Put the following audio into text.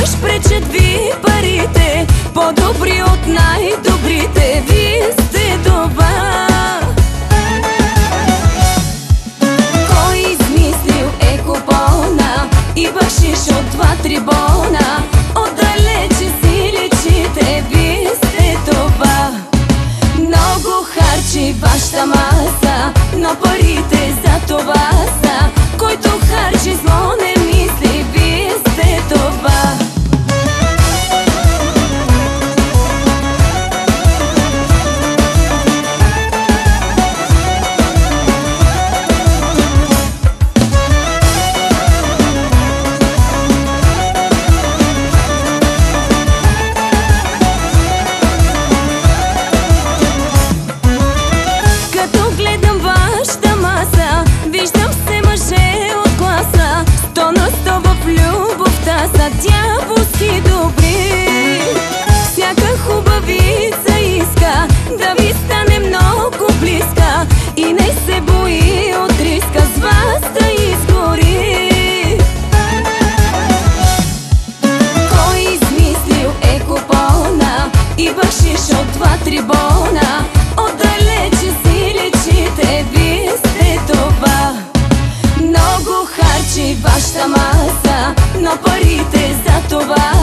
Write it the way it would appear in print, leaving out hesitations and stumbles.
Сякаш пречат ви парите, по-добри от най-добрите. Вие сте това. Кой измислил екопона и бакшиш от 2-3 бона? Отдалече си личите, вие сте това. Много харчи вашата маса, но парите за това са. Който харчи зло не мисли, вие сте това. Са дяволски добри. Всяка хубавица иска да ви стане много близка и не се бои от риска с вас да изгори. Кой измислил екопона и бакшиш от 2-3 бона? Отдалече си личите, вие сте това. Много харчи вашата маса, но парите за това